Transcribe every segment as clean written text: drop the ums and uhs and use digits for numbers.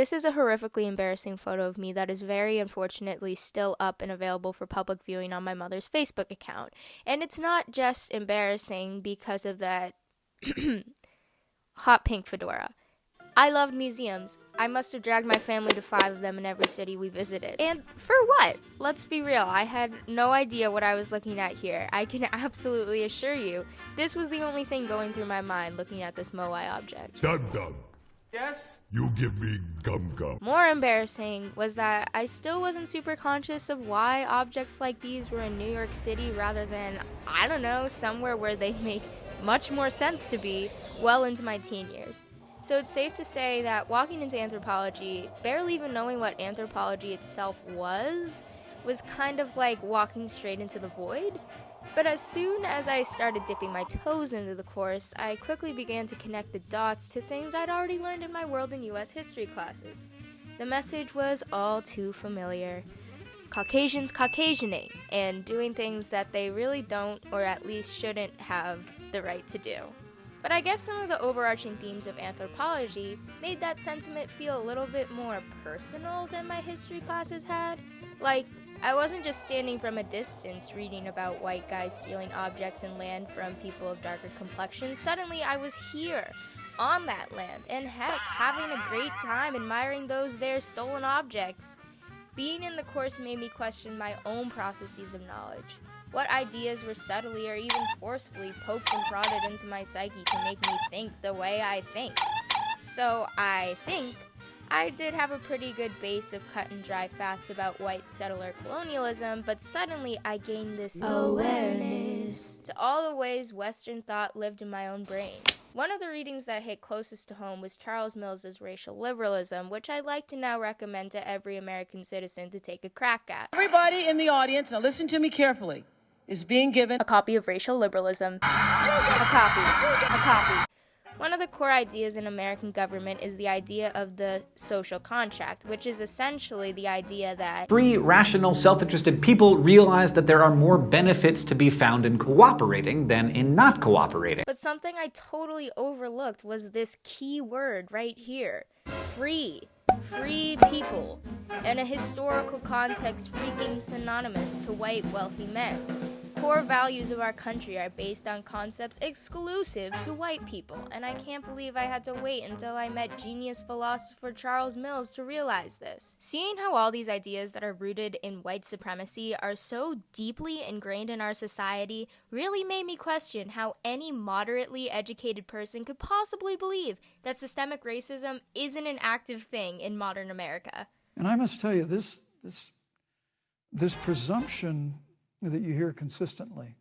This is a horrifically embarrassing photo of me that is very unfortunately still up and available for public viewing on my mother's Facebook account. And it's not just embarrassing because of that hot pink fedora. I loved museums. I must have dragged my family to 5 of them in every city we visited. And for what? Let's be real, I had no idea what I was looking at here. I can absolutely assure you, this was the only thing going through my mind looking at this Moai object. Dum-dum. Yes? You give me gum-gum. More embarrassing was that I still wasn't super conscious of why objects like these were in New York City rather than, I don't know, somewhere where they make much more sense to be well into my teen years. So it's safe to say that walking into anthropology, barely even knowing what anthropology itself was kind of like walking straight into the void. But as soon as I started dipping my toes into the course, I quickly began to connect the dots to things I'd already learned in my world and US history classes. The message was all too familiar. Caucasians Caucasianing, and doing things that they really don't, or at least shouldn't have the right to do. But I guess some of the overarching themes of anthropology made that sentiment feel a little bit more personal than my history classes had. Like, I wasn't just standing from a distance reading about white guys stealing objects and land from people of darker complexions. Suddenly I was here, on that land, and heck, having a great time admiring those there stolen objects. Being in the course made me question my own processes of knowledge. What ideas were subtly or even forcefully poked and prodded into my psyche to make me think the way I think? So I think I did have a pretty good base of cut and dry facts about white settler colonialism, but suddenly I gained this awareness to all the ways Western thought lived in my own brain. One of the readings that hit closest to home was Charles Mills's Racial Liberalism, which I'd like to now recommend to every American citizen to take a crack at. Everybody in the audience, now listen to me carefully, is being given A copy of Racial Liberalism. A copy. One of the core ideas in American government is the idea of the social contract, which is essentially the idea that free, rational, self-interested people realize that there are more benefits to be found in cooperating than in not cooperating. But something I totally overlooked was this key word right here. Free. Free people. In a historical context, freaking synonymous to white, wealthy men. Core values of our country are based on concepts exclusive to white people, and I can't believe I had to wait until I met genius philosopher Charles Mills to realize this. Seeing how all these ideas that are rooted in white supremacy are so deeply ingrained in our society really made me question how any moderately educated person could possibly believe that systemic racism isn't an active thing in modern America. And I must tell you, this presumption that you hear consistently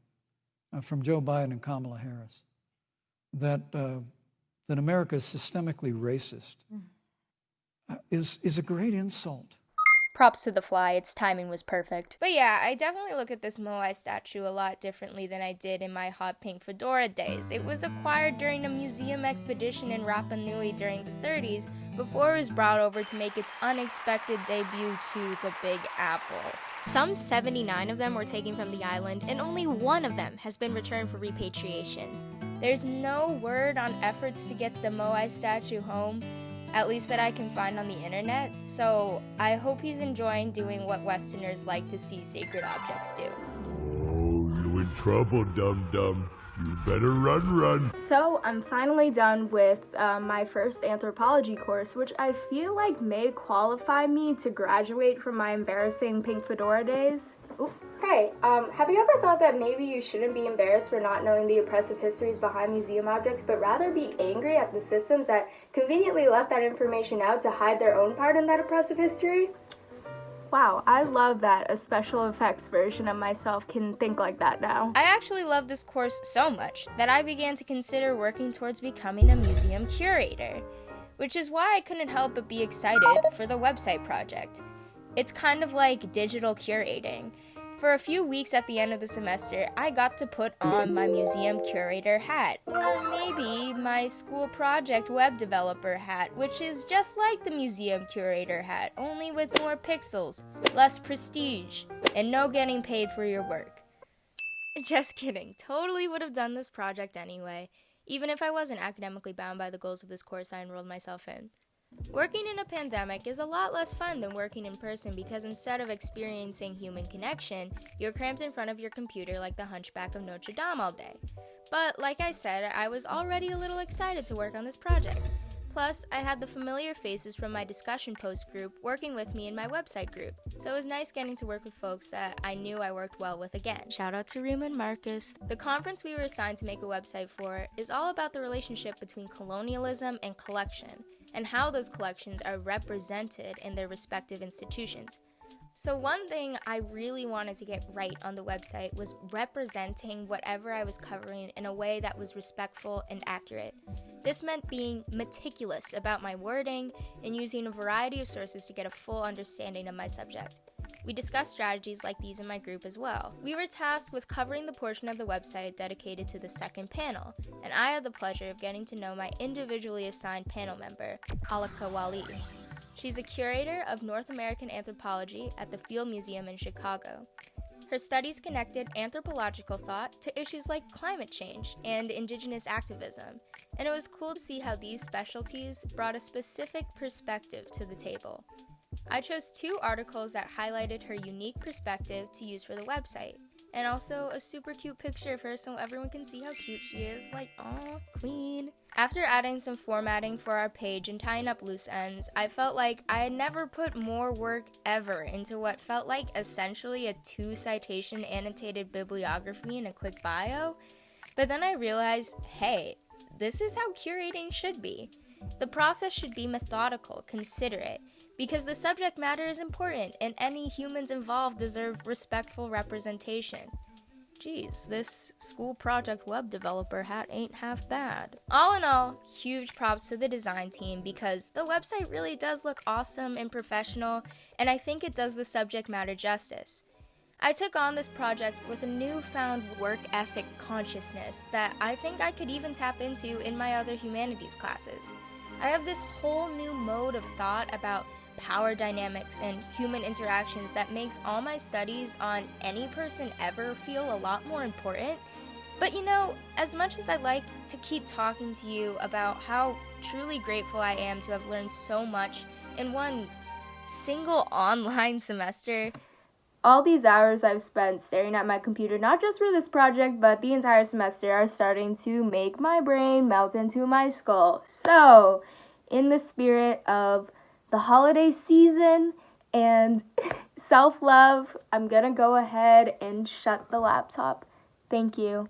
from Joe Biden and Kamala Harris, that America is systemically racist, is a great insult. Props to the fly, its timing was perfect. But yeah, I definitely look at this Moai statue a lot differently than I did in my hot pink fedora days. It was acquired during a museum expedition in Rapa Nui during the 30s before it was brought over to make its unexpected debut to the Big Apple. Some 79 of them were taken from the island, and only one of them has been returned for repatriation. There's no word on efforts to get the Moai statue home, at least that I can find on the internet, so I hope he's enjoying doing what Westerners like to see sacred objects do. Oh, you in trouble, dum-dum. You better run. So I'm finally done with my first anthropology course, which I feel like may qualify me to graduate from my embarrassing pink fedora days. Ooh. Hey, have you ever thought that maybe you shouldn't be embarrassed for not knowing the oppressive histories behind museum objects, but rather be angry at the systems that conveniently left that information out to hide their own part in that oppressive history? Wow, I love that a special effects version of myself can think like that now. I actually love this course so much that I began to consider working towards becoming a museum curator, which is why I couldn't help but be excited for the website project. It's kind of like digital curating. For a few weeks at the end of the semester, I got to put on my museum curator hat, or maybe my school project web developer hat, which is just like the museum curator hat, only with more pixels, less prestige, and no getting paid for your work. Just kidding, totally would have done this project anyway, even if I wasn't academically bound by the goals of this course I enrolled myself in. Working in a pandemic is a lot less fun than working in person because instead of experiencing human connection, you're cramped in front of your computer like the Hunchback of Notre Dame all day. But like I said, I was already a little excited to work on this project. Plus, I had the familiar faces from my discussion post group working with me in my website group, so it was nice getting to work with folks that I knew I worked well with again. Shout out to Reem and Marcus. The conference we were assigned to make a website for is all about the relationship between colonialism and collection, and how those collections are represented in their respective institutions. So one thing I really wanted to get right on the website was representing whatever I was covering in a way that was respectful and accurate. This meant being meticulous about my wording and using a variety of sources to get a full understanding of my subject. We discussed strategies like these in my group as well. We were tasked with covering the portion of the website dedicated to the second panel, and I had the pleasure of getting to know my individually assigned panel member, Alaka Wali. She's a curator of North American anthropology at the Field Museum in Chicago. Her studies connected anthropological thought to issues like climate change and indigenous activism, and it was cool to see how these specialties brought a specific perspective to the table. I chose 2 articles that highlighted her unique perspective to use for the website, and also a super cute picture of her so everyone can see how cute she is, like, aw, queen. After adding some formatting for our page and tying up loose ends, I felt like I had never put more work ever into what felt like essentially a 2-citation annotated bibliography and a quick bio, but then I realized, hey, this is how curating should be. The process should be methodical, considerate, because the subject matter is important and any humans involved deserve respectful representation. Geez, this school project web developer hat ain't half bad. All in all, huge props to the design team because the website really does look awesome and professional, and I think it does the subject matter justice. I took on this project with a newfound work ethic consciousness that I think I could even tap into in my other humanities classes. I have this whole new mode of thought about power dynamics and human interactions that makes all my studies on any person ever feel a lot more important. But you know, as much as I'd like to keep talking to you about how truly grateful I am to have learned so much in one single online semester, all these hours I've spent staring at my computer, not just for this project, but the entire semester, are starting to make my brain melt into my skull. So, in the spirit of the holiday season and self-love, I'm gonna go ahead and shut the laptop. Thank you.